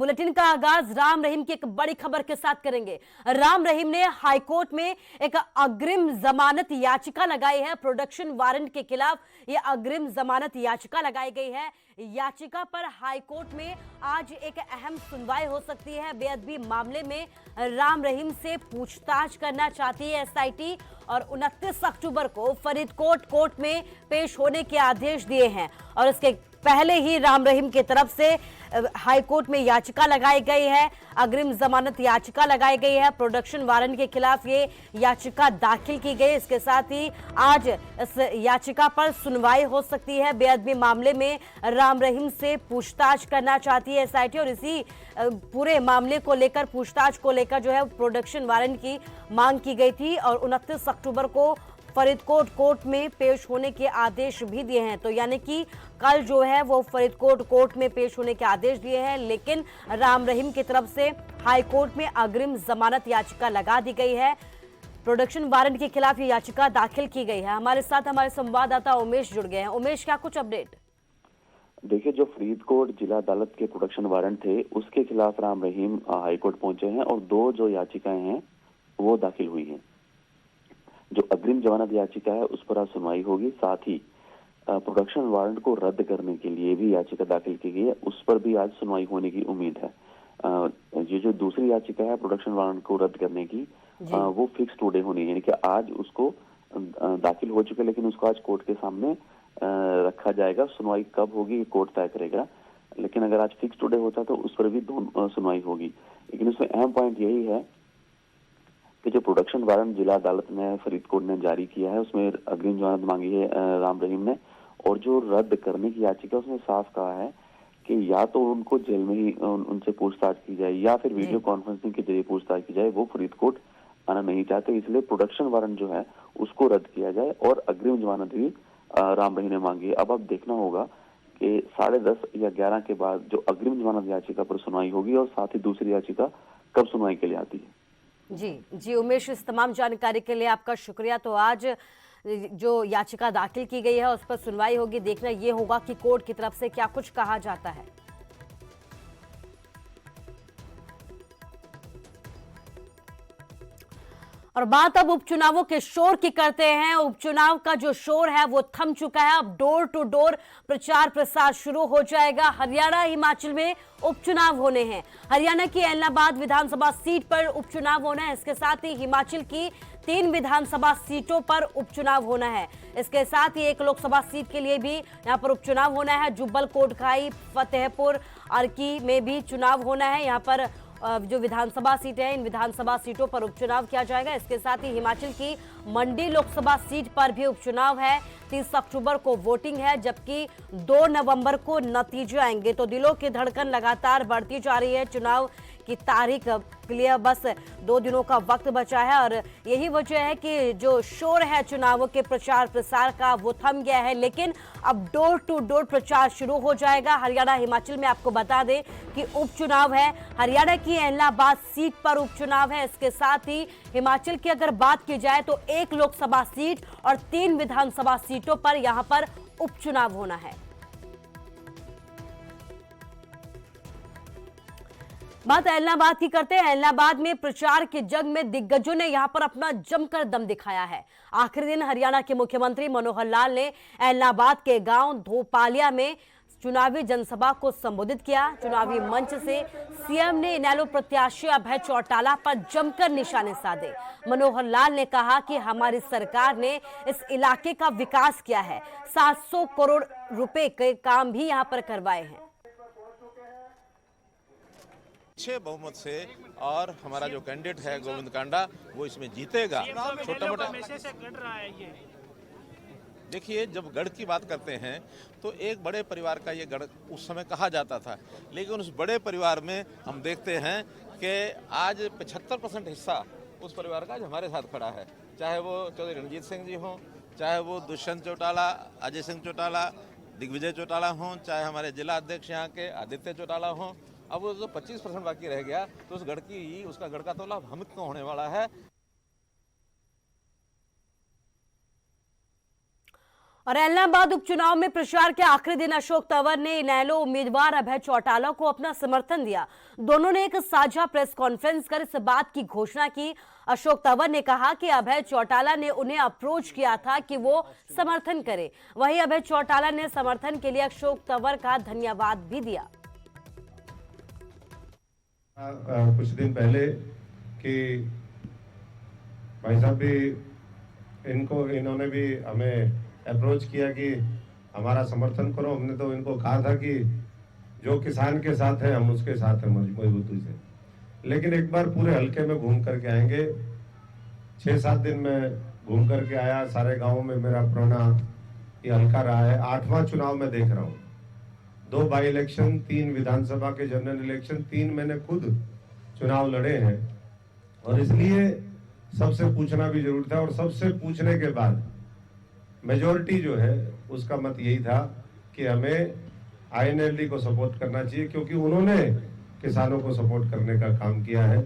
Bulletin का आगाज राम रहीम की एक बड़ी खबर के साथ करेंगे। राम रहीम ने हाईकोर्ट में एक अग्रिम जमानत याचिका लगाई है। प्रोडक्शन वारंट के खिलाफ यह अग्रिम जमानत याचिका लगाई गई है। याचिका पर हाईकोर्ट में आज एक अहम सुनवाई हो सकती है। बेअदबी मामले में राम रहीम से पूछताछ करना चाहती है एसआईटी और 29 अक्टूबर को फरीदकोट कोर्ट में पेश होने के आदेश दिए हैं। और इसके पहले ही राम रहीम की तरफ से हाईकोर्ट में याचिका लगाई गई है, अग्रिम जमानत याचिका लगाई गई है। प्रोडक्शन वारंट के खिलाफ ये याचिका दाखिल की गई। इसके साथ ही आज इस याचिका पर सुनवाई हो सकती है। बेअदबी मामले में राम रहीम से पूछताछ करना चाहती है एसआईटी और इसी पूरे मामले को लेकर, पूछताछ को लेकर जो है प्रोडक्शन वारंट की मांग की गई थी और 29 अक्टूबर को फरीदकोट कोर्ट में पेश होने के आदेश भी दिए हैं। तो यानी कि कल जो है वो फरीदकोट कोर्ट में पेश होने के आदेश दिए हैं, लेकिन राम रहीम की तरफ से हाई कोर्ट में अग्रिम जमानत याचिका लगा दी गई है। प्रोडक्शन वारंट के खिलाफ ये याचिका दाखिल की गई है। हमारे साथ हमारे संवाददाता उमेश जुड़ गए हैं। उमेश, क्या कुछ अपडेट? देखिए, जो फरीदकोट जिला अदालत के प्रोडक्शन वारंट थे उसके खिलाफ राम रहीम हाईकोर्ट पहुंचे हैं और दो जो याचिकाएं हैं वो दाखिल हुई हैं। जो अग्रिम जमानत याचिका है उस पर आज सुनवाई होगी। साथ ही प्रोडक्शन वारंट को रद्द करने के लिए भी याचिका दाखिल की गई है, उस पर भी आज सुनवाई होने की उम्मीद है। ये जो दूसरी याचिका है प्रोडक्शन वारंट को रद्द करने की, वो फिक्स टुडे होनी है, यानी कि आज उसको दाखिल हो चुके, लेकिन उसको आज कोर्ट के सामने रखा जाएगा। सुनवाई कब होगी कोर्ट तय करेगा, लेकिन अगर आज फिक्स टुडे होता तो उस पर भी दोनों सुनवाई होगी। लेकिन उसमें अहम पॉइंट यही है कि जो प्रोडक्शन वारंट जिला अदालत ने फरीदकोट ने जारी किया है उसमें अग्रिम जमानत मांगी है राम रहीम ने, और जो रद्द करने की याचिका उसने साफ कहा है कि या तो उनको जेल में ही उनसे पूछताछ की जाए या फिर वीडियो कॉन्फ्रेंसिंग के जरिए पूछताछ की जाए। वो फरीदकोट आना नहीं चाहते, इसलिए प्रोडक्शन वारंट जो है उसको रद्द किया जाए और अग्रिम जमानत भी राम रहीम ने मांगी है। अब देखना होगा कि 10:30 या 11 के बाद जो अग्रिम जमानत याचिका पर सुनवाई होगी और साथ ही दूसरी याचिका कब सुनवाई के लिए आती है। जी उमेश, इस तमाम जानकारी के लिए आपका शुक्रिया। तो आज जो याचिका दाखिल की गई है उस पर सुनवाई होगी। देखना ये होगा कि कोर्ट की तरफ से क्या कुछ कहा जाता है। और बात अब उपचुनावों के शोर की करते हैं। उपचुनाव का जो शोर है वो थम चुका है। अब डोर टू डोर प्रचार प्रसार शुरू हो जाएगा। हरियाणा हिमाचल में उपचुनाव होने हैं। हरियाणा की एलनाबाद विधानसभा सीट पर उपचुनाव होना है। इसके साथ ही हिमाचल की 3 विधानसभा सीटों पर उपचुनाव होना है। इसके साथ ही एक लोकसभा सीट के लिए भी यहाँ पर उपचुनाव होना है। जुब्बल कोटखाई, फतेहपुर, अर्की में भी चुनाव होना है। यहाँ पर जो विधानसभा सीटें हैं इन विधानसभा सीटों पर उपचुनाव किया जाएगा। इसके साथ ही हिमाचल की मंडी लोकसभा सीट पर भी उपचुनाव है। 30 अक्टूबर को वोटिंग है, जबकि 2 नवंबर को नतीजे आएंगे। तो दिलों की धड़कन लगातार बढ़ती जा रही है। चुनाव की तारीख के लिए बस 2 दिनों का वक्त बचा है और यही वजह है कि जो शोर है चुनावों के प्रचार प्रसार का वो थम गया है, लेकिन अब डोर टू डोर प्रचार शुरू हो जाएगा। हरियाणा हिमाचल में आपको बता दें कि उपचुनाव है। हरियाणा की एलनाबाद सीट पर उपचुनाव है। इसके साथ ही हिमाचल की अगर बात की जाए तो 1 लोकसभा सीट और 3 विधानसभा सीटों पर यहां पर उपचुनाव होना है। बात एलनाबाद की करते हैं। एलनाबाद में प्रचार के जंग में दिग्गजों ने यहां पर अपना जमकर दम दिखाया है। आखिरी दिन हरियाणा के मुख्यमंत्री मनोहर लाल ने एलनाबाद के गांव धोपालिया में चुनावी जनसभा को संबोधित किया। चुनावी मंच से सीएम ने इनेलो प्रत्याशी अभय चौटाला पर जमकर निशाने साधे। मनोहर लाल ने कहा कि हमारी सरकार ने इस इलाके का विकास किया है। 700 करोड़ रुपए के काम भी यहां पर करवाए हैं। अच्छे बहुमत से, और हमारा जो कैंडिडेट है गोविंद कांडा वो इसमें जीतेगा। छोटा मोटा देखिए, जब गढ़ की बात करते हैं तो एक बड़े परिवार का ये गढ़ उस समय कहा जाता था, लेकिन उस बड़े परिवार में हम देखते हैं कि आज 75% हिस्सा उस परिवार का आज हमारे साथ खड़ा है। चाहे वो चौधरी रणजीत सिंह जी हों, चाहे वो दुष्यंत चौटाला, अजय सिंह चौटाला, दिग्विजय चौटाला हों, चाहे हमारे जिला अध्यक्ष यहाँ के आदित्य चौटाला हों। अब वो जो 25% बाकी रह गया तो उस उसका गढ़ का तो लाभ हम को होने वाला है। और इलाहाबाद उपचुनाव में प्रचार के आखिरी दिन अशोक तंवर ने इनेलो उम्मीदवार अभय चौटाला को अपना समर्थन दिया। दोनों ने एक साझा प्रेस कॉन्फ्रेंस कर इस बात की घोषणा की। अशोक तंवर ने कहा कि अभय चौटाला ने उन्हें अप्रोच किया था कि वो समर्थन करे। वहीं अभय चौटाला ने समर्थन के लिए अशोक तंवर का धन्यवाद भी दिया। कुछ दिन पहले कि भाई साहब भी इन्होंने भी हमें अप्रोच किया कि हमारा समर्थन करो। हमने तो इनको कहा था कि जो किसान के साथ है हम उसके साथ हैं मजबूती से, लेकिन एक बार पूरे हलके में घूम करके आएंगे। 6-7 दिन में घूम करके आया, सारे गांवों में मेरा पुराना ये हलका रहा है। 8वां चुनाव में देख रहा हूँ, 2 बाई इलेक्शन, 3 विधानसभा के जनरल इलेक्शन, 3 मैंने खुद चुनाव लड़े हैं। और इसलिए सबसे पूछना भी जरूरी था, और सबसे पूछने के बाद मेजोरिटी जो है उसका मत यही था कि हमें INLD को सपोर्ट करना चाहिए, क्योंकि उन्होंने किसानों को सपोर्ट करने का काम किया है।